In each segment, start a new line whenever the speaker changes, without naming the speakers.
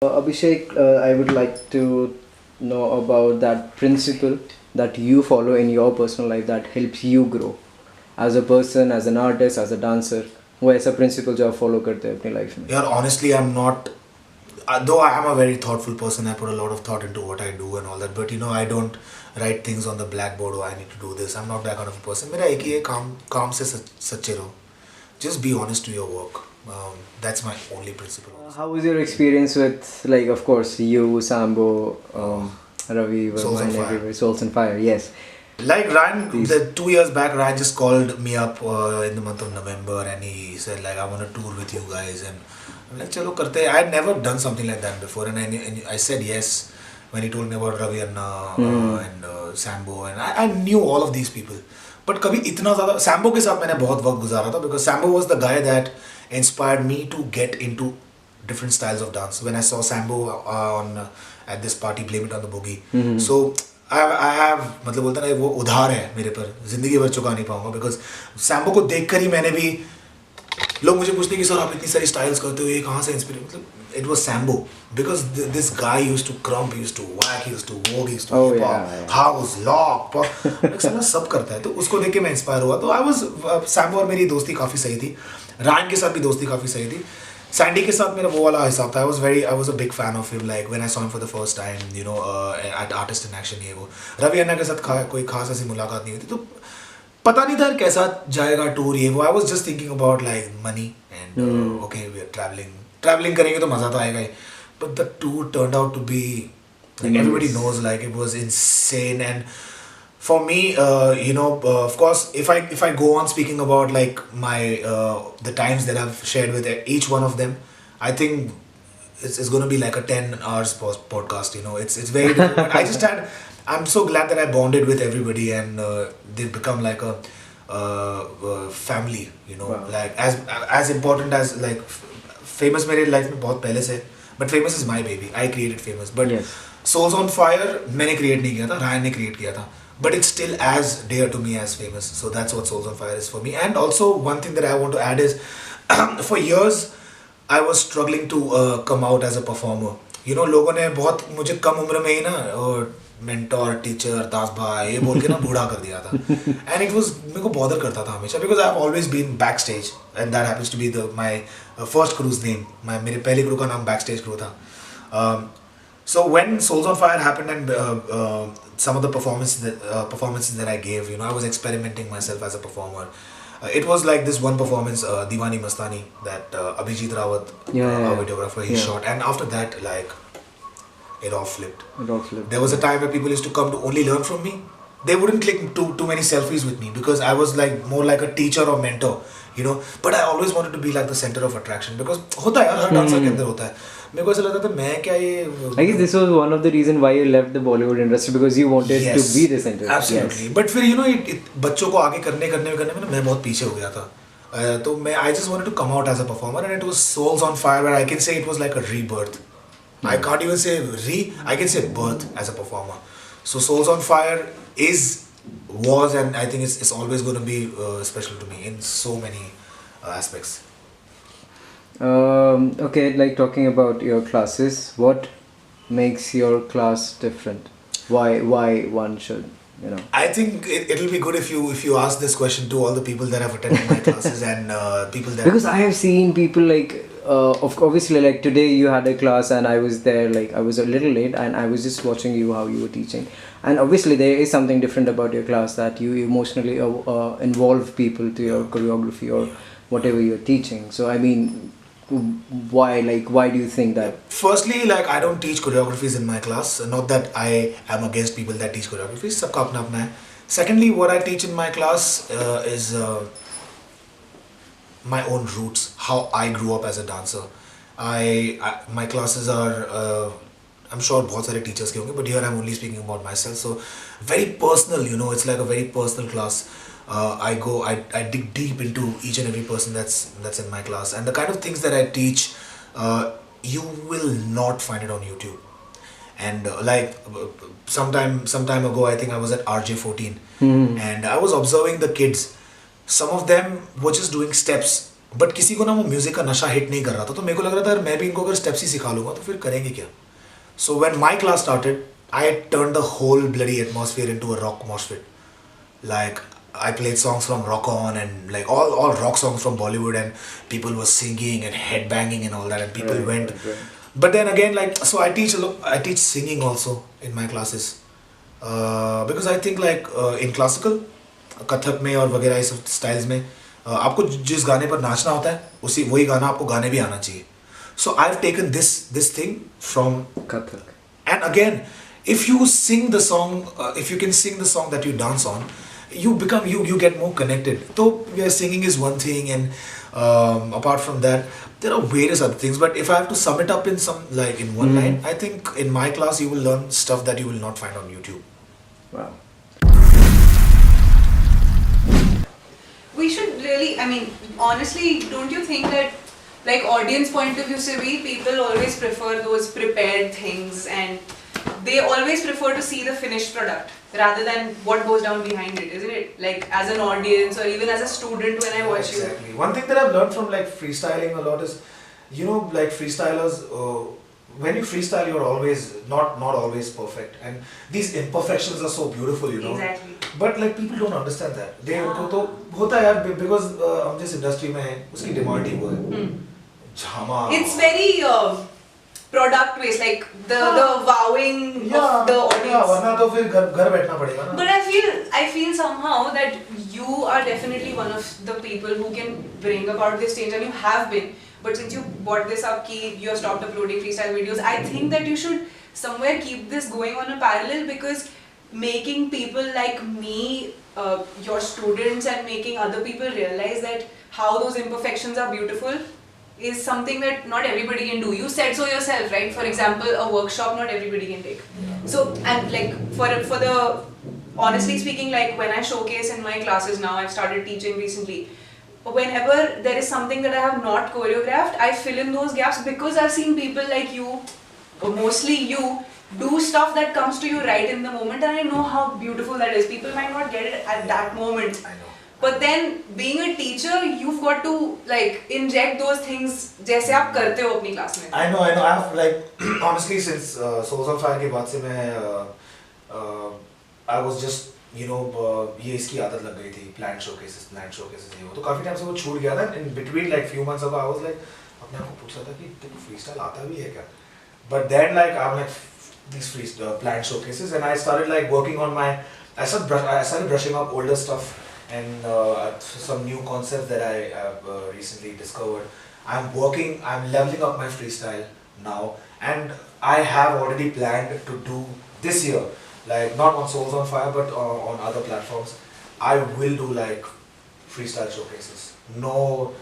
Abhishek, I would like to know about that principle that you follow in your personal life that helps you grow as a person, as an artist, as a dancer. वो ऐसा principle जो आप follow करते हैं अपनी life में?
Yeah, honestly, I'm not. Though I am a very thoughtful person, I put a lot of thought into what I do and all that. But I don't write things on the blackboard. Oh, I need to do this. I'm not that kind of a person. मेरा एक ही है काम से सच्चे रहो. Just be honest to your work. That's my only principle.
How was your experience with, like, of course, you, Sambo, Ravi,
Souls
Verma,
on
and
Fire.
everybody, Souls on Fire, yes.
Like Ryan,
Please.
2 years back, Ryan just called me up in the month of November and he said like, I want to tour with you guys, and I'm like, chalo karte. I had never done something like that before, and I said yes when he told me about Ravi and Sambo, and I knew all of these people. But कभी इतना ज़्यादा Sambo के साथ मैंने बहुत वक्त गुजारा था because Sambo was the guy that inspired me to get into different styles of dance. When I saw Sambo at this party, Blame It on the Boogie. So I have मतलब बोलते ना वो उधार है मेरे पर, जिंदगी भर चुका नहीं पाऊंगा because Sambo को देखकर ही मैंने भी लोग मुझे पूछते हैं कि सर आप इतनी सारी स्टाइल्स करते हो, ये कहाँ से इंस्पायर, मतलब it was Sambo because this guy used to crump, he used to whack, he used to vogue, he used to hip hop, house, lock, pop, like सब करता है, तो उसको देख के मैं इंस्पायर हुआ. तो I was Sambo और मेरी दोस्ती काफ़ी सही थी. रायन के साथ भी दोस्ती काफ़ी सही थी. सैंडी के साथ मेरा वो वाला हिसाब था. I was a big fan of him, like when I saw him for the first time, at Artist in Action, ये वो. रवि अन्ना के साथ कोई खास ऐसी मुलाकात नहीं हुई थी, तो पता नहीं था कैसा जाएगा टूर ये वो. I was just thinking about like money and okay, we are traveling करेंगे तो मज़ा तो आएगा ही. But the tour turned out to be, like, everybody knows, like it was insane. And for me, of course, if I go on speaking about like my the times that I've shared with each one of them, I think it's going to be like a 10 hours podcast. It's very difficult. I'm so glad that I bonded with everybody and they've become like a family.
Wow.
Like as important as like famous मेरे life में बहुत पहले से, but famous is my baby. I created famous, but
Yes.
Souls on Fire मैंने create नहीं किया था, Ryan ने create किया था. But it's still as dear to me as famous. So that's what Souls on Fire is for me. And also one thing that I want to add is, for years I was struggling to come out as a performer. लोगों ने बहुत मुझे कम उम्र में ही ना mentor, teacher, दास भाई ये बोल के ना बूढ़ा कर दिया था. And it was मेरे को bother करता था हमेशा because I've always been backstage and that happens to be my first crew's name. मेरे पहले crew का नाम backstage crew था. So when Souls on Fire happened and some of the performances that I gave, I was experimenting myself as a performer. It was like this one performance, Diwani Mastani, that Abhijit Rawat, our videographer, he shot. And after that, like, it all flipped. There was a time where people used to come to only learn from me. They wouldn't click too many selfies with me because I was like more like a teacher or mentor, But I always wanted to be like the center of attraction because होता है यार, हर dancer के अंदर होता है. मेरे को ऐसा लगता था मैं क्या ये.
I guess this was one of the reason why you left the Bollywood industry because you wanted to be the center.
Absolutely.
Yes.
But फिर बच्चों को आगे करने में ना मैं बहुत पीछे हो गया था. तो I just wanted to come out as a performer and it was Souls on Fire where I can say it was like a rebirth. I can't even say I can say birth as a performer. So Souls on Fire was and I think it's always going to be special to me in so many aspects.
Okay, like talking about your classes, what makes your class different? Why one should,
I think it'll be good if you ask this question to all the people that have attended my classes and people that.
Because I have seen people like obviously like today you had a class and I was there, like I was a little late and I was just watching you how you were teaching, and obviously there is something different about your class that you emotionally involve people to your choreography or whatever you're teaching. So I mean, why do you think that?
Firstly, like I don't teach choreographies in my class. Not that I am against people that teach choreographies. सबका अपना अपना है. Secondly, what I teach in my class is my own roots, how I grew up as a dancer. My classes are I'm sure बहुत सारे teachers के होंगे, but here I'm only speaking about myself. So very personal, it's like a very personal class. I dig deep into each and every person that's in my class, and the kind of things that I teach, you will not find it on YouTube. And some time ago, I think I was at RJ14, and I was observing the kids. Some of them were just doing steps but किसी को ना वो music का नशा hit नहीं कर रहा था, तो मेरे को लग रहा था यार मैं भी इनको अगर स्टेप्स ही सिखा लूंगा तो फिर करेंगे क्या. So when my class started I turned the whole bloody atmosphere into a rock mosh pit. Like I played songs from Rock On and like all rock songs from Bollywood, and people were singing and headbanging and all that, and people went. But then again, like, so I teach singing also in my classes, because I think like in classical, Kathak में और वगैरह इस styles में आपको जिस गाने पर नाचना होता है उसी वही गाना आपको गाने भी आना चाहिए. So I've taken this thing from
Kathak.
And again, if you sing the song, if you can sing the song that you dance on, you get more connected. So yeah, singing is one thing, and apart from that, there are various other things. But if I have to sum it up in one line, I think in my class you will learn stuff that you will not find on YouTube.
Wow.
We should really, I mean, honestly, don't you think that, like, audience point of view se bhi, people always prefer those prepared things, and they always prefer to see the finished product rather than what goes down behind it, isn't it? Like, as an audience or even as a student when I watch
Exactly. One thing that I've learned from like freestyling a lot is, you know, like freestylers, when you freestyle, you're always not always perfect, and these imperfections are so beautiful, you know.
Exactly.
But like people don't understand that. They उनको तो होता है यार, because हम जिस industry में हैं उसकी demand ही वो है. झामा.
It's very product based, like the wowing of the audience.
वरना तो फिर घर बैठना पड़ेगा ना.
But I feel somehow that you are definitely one of the people who can bring about this change, and you have been. But since you brought this up, you have stopped uploading freestyle videos, I think that you should somewhere keep this going on a parallel, because making people like me, your students, and making other people realize that how those imperfections are beautiful is something that not everybody can do. You said so yourself, right? For example, a workshop not everybody can take. So, and like for the, honestly speaking, like when I showcase in my classes now, I've started teaching recently. Whenever there is something that I have not choreographed, I fill in those gaps, because I've seen people like you, or mostly you, do stuff that comes to you right in the moment, and I know how beautiful that is. People might not get it at that moment.
I know.
But then, being a teacher, you've got to like inject those things जैसे आप करते हो अपनी class में.
I know. I've like honestly since Souls on Fire के बाद से मैं I was just ये इसकी आदत लग गई थी, planned showcases ये वो, तो काफी टाइम से वो छूट गया था. In between like few months ago I was like अपने आप को पूछ रहा था कि तेरे को freestyle आता भी है क्या? But then like I'm like these planned showcases, and I started like working on I started brushing up older stuff, and some new concepts that I recently discovered. I'm leveling up my freestyle now, and I have already planned to do this year, like not on Souls on Fire, but on other platforms. I will do like freestyle showcases. No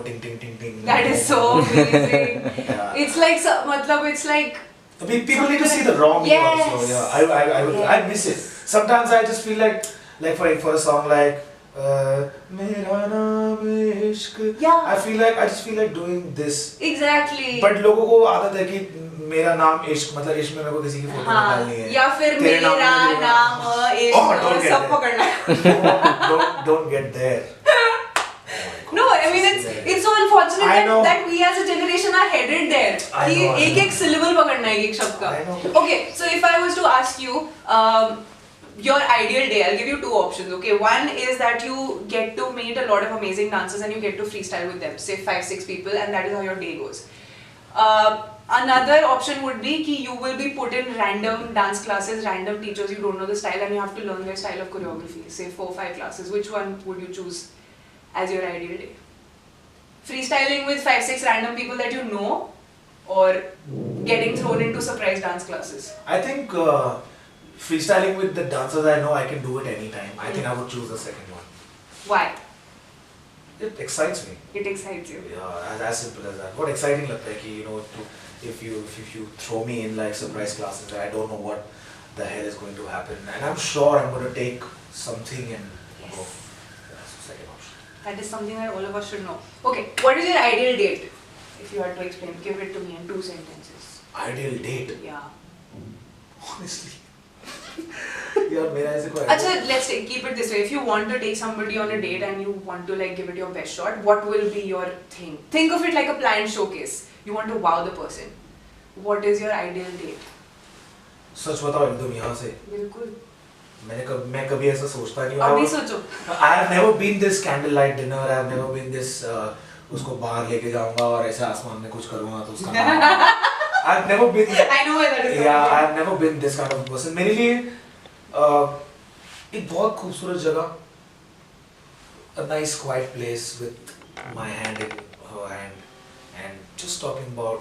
ting ting ting ting.
That is so amazing.
Yeah.
It's like it's like.
I mean, people need to see the raw me also. Yeah, I miss it. Sometimes I just feel like for a song like मेरा नाम इश्क.
Yeah.
I just feel like doing this.
Exactly.
But लोगों को आदत है कि मेरा नाम इश्क, मतलब इश्क में मेरे को किसी की फोटो निकालनी है.
या फिर मेरा नाम इश्क सब पकड़ना है.
Don't get there.
No, I mean it's so unfortunate that we as a generation are headed there. कि एक syllable पकड़ना है एक शब्द का. Okay, so if I was to ask you your ideal day, I'll give you two options. Okay, one is that you get to meet a lot of amazing dancers and you get to freestyle with them, say 5-6 people, and that is how your day goes. Another option would be that you will be put in random dance classes, random teachers, you don't know the style, and you have to learn their style of choreography, say 4-5 classes. Which one would you choose as your ideal day? Freestyling with 5-6 random people that you know, or getting thrown into surprise dance classes?
I think freestyling with the dancers I know, I can do it anytime. I think I would choose the second one.
Why?
It excites me.
It excites you.
Yeah, as simple as that. What exciting लगता है कि if you throw me in like surprise classes, I don't know what the hell is going to happen, and I'm sure I'm going to take something and go. That's the second option.
That is something that all of us should know. Okay, what is your ideal date? If you had to explain, give it to me in 2 sentences.
Ideal date?
Yeah.
Honestly, यार मेरा ऐसे कोई
Acha, let's keep it this way. If you want to take somebody on a date and you want to like give it your best shot, what will be your thing? Think of it like a planned showcase. You want to wow the person. What is your ideal date?
सच बताओ एकदम यहाँ से
बिल्कुल.
मैं कभी ऐसा सोचता नहीं हूँ.
अभी सोचो.
I have never been this candlelight dinner. I have never been this उसको बाहर लेके जाऊँगा और ऐसे आसमान में कुछ करूँगा तो उसका नाम. I've never been.
I know where that is.
Yeah, I've never been this kind of person. मेरे लिए एक बहुत खूबसूरत जगह, a nice quiet place with my hand in her hand and just talking about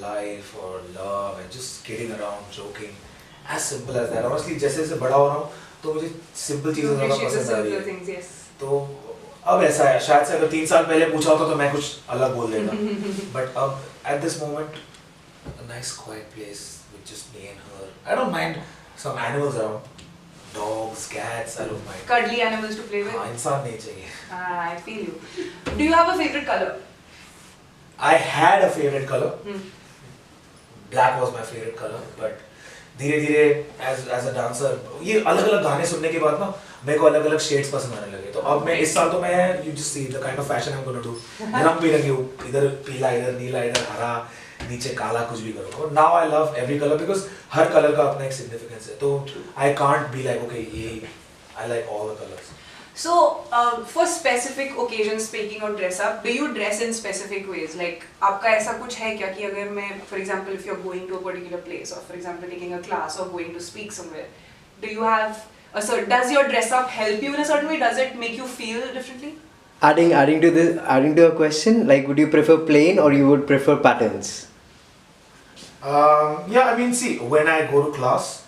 life or love and just kidding around, joking, as simple as that. Honestly, जैसे जैसे बड़ा हो रहा हूँ तो मुझे simple चीजें ज़्यादा पसंद आ रही है.
Things, yes.
तो अब ऐसा है, शायद से अगर 3 साल पहले पूछा होता तो मैं कुछ अलग बोल देता. But अब at this moment, a nice quiet place with just me and her. I don't mind some animals around. Dogs, cats, I don't mind.
Cuddly animals to play with.
हाँ, इंसान नहीं चाहिए.
I feel you. Do you have a favorite color?
I had a favorite color. Black was my favorite color, but धीरे धीरे as a dancer ये अलग अलग गाने सुनने के बाद ना मेरे को अलग अलग shades पसंद आने लगे. तो अब मैं इस साल तो मैं you just see the kind of fashion I'm gonna do. रंग बिरंगे हूँ, इधर पीला, इधर नीला, इधर हरा, नीचे काला, कुछ भी करूँगा. But now I love every color because her color का अपना एक significance है. तो I can't be like okay ये I like all the colors.
So, for specific occasions, speaking of dress up, do you dress in specific ways? Like, आपका ऐसा कुछ है क्या कि अगर मैं, for example, if you're going to a particular place, or for example, taking a class, or going to speak somewhere, do you have a certain? Does your dress up help you in a certain way? Does it make you feel differently?
Adding to a question, like, would you prefer plain or you would prefer patterns?
Yeah, I mean, see, when I go to class,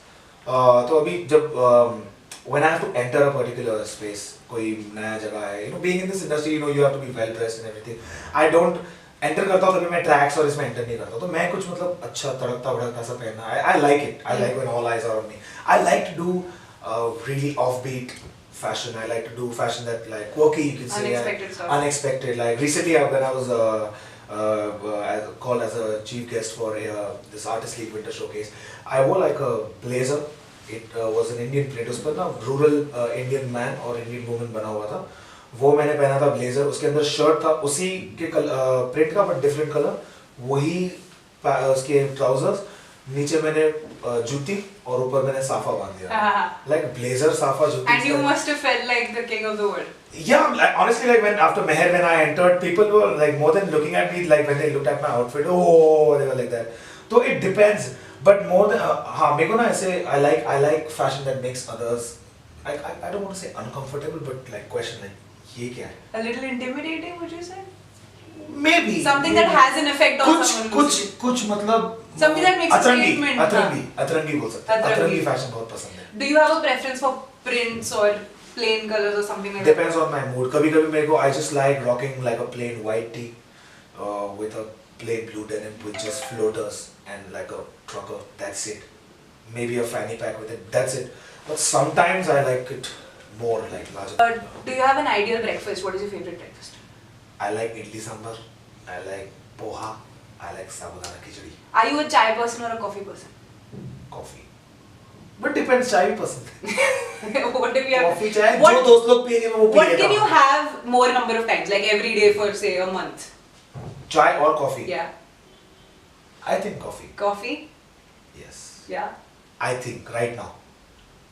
तो अभी जब when I have to enter a particular space, कोई नया जगह है, you know, being in this industry, you know, you have to be well dressed and everything. I don't enter करता हूँ तभी मैं tracks और इसमें enter नहीं करता. तो मैं कुछ मतलब अच्छा तड़कता भड़कता सा पहनना. I like it. I like when all eyes are on me. I like to do really offbeat fashion. I like to do fashion that like quirky, you can say.
Unexpected stuff.
Unexpected. Like recently, when I was called as a chief guest for this Artist League Winter Showcase, I wore like a blazer. It was an Indian print. उस पर ना rural Indian man और Indian woman बना हुआ था. वो मैंने पहना था blazer. उसके अंदर shirt था उसी के print का but different color. वही उसके trousers. नीचे मैंने जूती और ऊपर मैंने साफा बांध दिया. Like blazer, safa, जूती.
And you must have felt like the king of the world.
Yeah, like, honestly, like after Meher, when I entered, people were like more than looking at me, like when they looked at my outfit, oh, they were like that. So it depends, but more than हाँ मेरे को ना ऐसे I like fashion that makes others I don't want to say uncomfortable, but like question like ये क्या है?
A little intimidating, would you say?
Maybe
something that has an effect on someone.
कुछ मतलब
something that makes a statement.
अतरंगी बोल सकते हैं. अतरंगी fashion बहुत पसंद है.
Do you have a preference for prints or plain colors or something like
Depends on my mood. कभी मेरे को I just like rocking like a plain white tee with a plain blue denim with just floaters and like a trucker. That's it. Maybe a fanny pack with it. That's it. But sometimes I like it more like larger.
Do you have an ideal breakfast? What is your favorite breakfast?
I like idli sambar. I like poha. I like sabudana khichdi.
Are you a chai person or a coffee person?
Coffee. But depends. Chai भी पसंद है.
What do you have?
Coffee चाय जो दोस्त लोग पिएंगे मैं वो पिएगा.
What can you have more number of times, like every day for say a month?
Chai or coffee?
Yeah.
I think coffee.
Coffee?
Yes.
Yeah.
I think right now.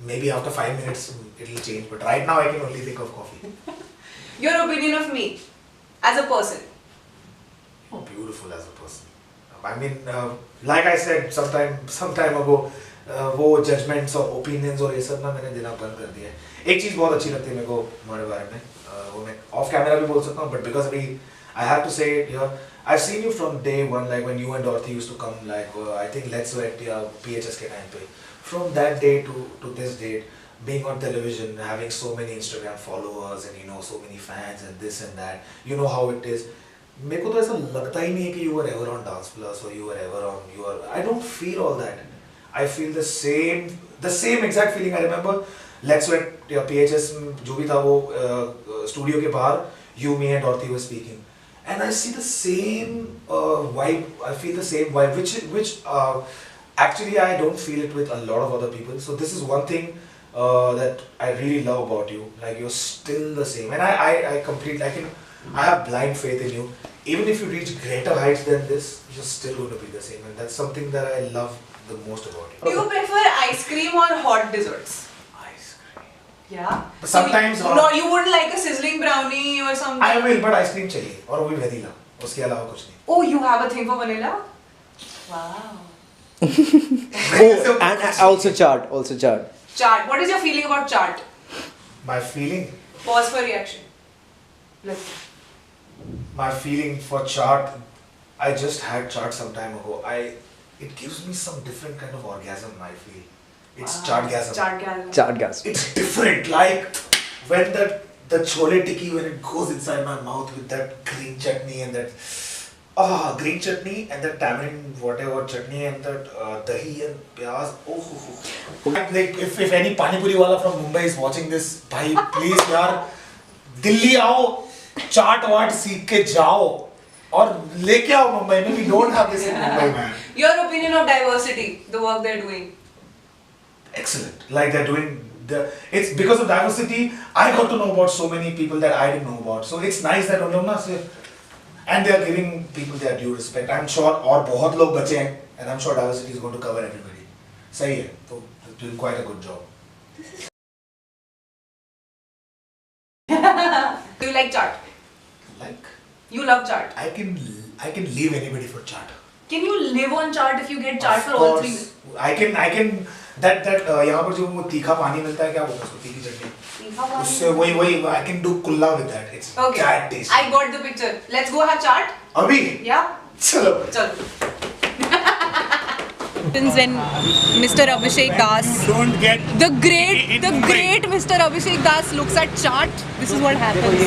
Maybe after 5 minutes it'll change, but right now I can only think of coffee.
Your opinion of me as a person?
You're beautiful as a person. I mean, like I said some time ago, वो judgments और opinions और ये सब ना मैंने देना बंद कर दिया है. एक चीज़ बहुत अच्छी लगती है मेरे को तुम्हारे बारे में. वो मैं off camera भी बोल सकता हूँ, but because अभी I have to say it here. I've seen you from day one, like when you and Dorothy used to come, like I think Let's Sweat PHS के time पे. From that day to this date, being on television, having so many Instagram followers and you know so many fans and this and that, you know how it is. मेरे को तो ऐसा लगता ही नहीं है कि you were ever on Dance Plus or you were ever on I don't feel all that. I feel the same exact feeling. I remember Let's Sweat PHS जो भी था वो studio के बाहर, you, me and Dorothy were speaking. And I see the same vibe. I feel the same vibe, which Actually, I don't feel it with a lot of other people. So this is one thing that I really love about you. Like you're still the same, and I have blind faith in you. Even if you reach greater heights than this, you're still going to be the same, and that's something that I love the most about you.
Do you prefer ice cream or hot desserts?
Ice cream.
Yeah.
But sometimes
So no, you wouldn't like a sizzling brownie or something.
I will, but ice cream चाहिए और वो भी vanilla. उसके अलावा कुछ नहीं.
Oh, you have a thing for vanilla? Wow.
Oh, and also chart.
Chaat. What is your feeling about chaat?
My feeling.
Pause for reaction. Let's.
My feeling for chaat, I just had chaat some time ago. It gives me some different kind of orgasm. I feel it's chaatgasm.
Chaatgasm.
It's different. Like when the chole tikki, when it goes inside my mouth with that green chutney and that tamarind whatever chutney and that dahi and pyaz. Oh. Like if any pani puri wala from Mumbai is watching this, bhai please yaar, Delhi आओ. चाट वाट सीख के जाओ और लेके आओ मुंबई में. We don't have this in Mumbai, man.
Your opinion of Divercity, the work they're doing?
Excellent. Like they're doing it's because of Divercity I got to know about so many people that I didn't know about. So it's nice that and they are giving people their due respect. I'm sure और बहुत लोग बचे हैं and I'm sure Divercity is going to cover everybody. सही है. तो doing quite a good job.
Do you like chaat?
Like
You love chaat.
I can leave anybody for chaat.
Can you live on chaat if you get chaat
Of
for all 3
course.
meals?
I can that यहाँ पर जो वो तीखा पानी मिलता है क्या बोलते हैं उसको तीखी चटनी उससे वही I can do कुल्ला with that. It's
Okay.
that tasty.
I got the picture. Let's go have chaat.
अभी
Yeah.
चलो.
When Mr. Abhishek Das,
Don't get
the great Mr. Abhishek Das looks at chart, this is what happens.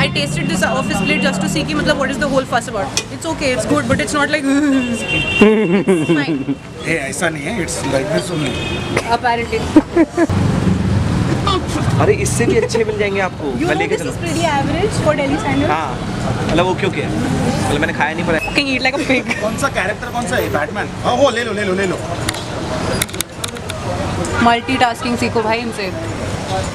I tasted this office plate just to see ki, matlab, what is the whole fuss about. It's okay, it's good, but it's not like it's fine.
Hey, ऐसा नहीं है. It's like this only.
Apparently.
अरे इससे भी अच्छे मिल जाएंगे आपको.
You
मैं
know
लेके
this
चलूं.
is pretty average for Delhi standards.
हाँ मतलब वो क्यों किया? मतलब मैंने खाया नहीं पर.
Fucking eat like a pig.
कौन सा कैरेक्टर कौन सा है? बैटमैन. हाँ वो ले लो.
Multitasking सीखो भाई इनसे.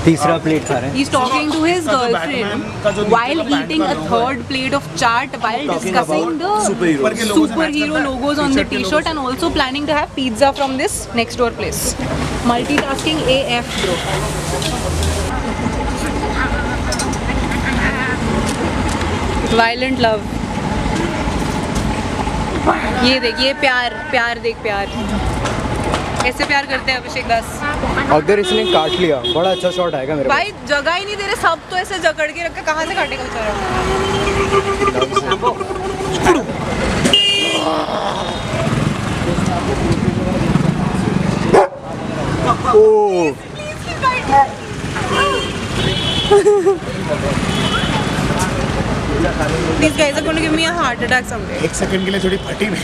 तीसरा प्लेट खा रहे हैं.
He's talking to his girlfriend while eating a third plate of chaat while discussing the superhero logos on the t-shirt and also planning to have pizza from this next door place. Multitasking AF bro. Violent love. ये देख ये प्यार देख प्यार. कैसे प्यार करते हैं अभिषेक दास.
अगर इसने काट लिया बड़ा अच्छा शॉट आएगा मेरे
भाई जगह ही नहीं दे रहे सब तो ऐसे जकड़ के रखे कहाँ से काटेगा These guys are going to give me a heart attack someday.
एक सेकंड के लिए थोड़ी फटी भी.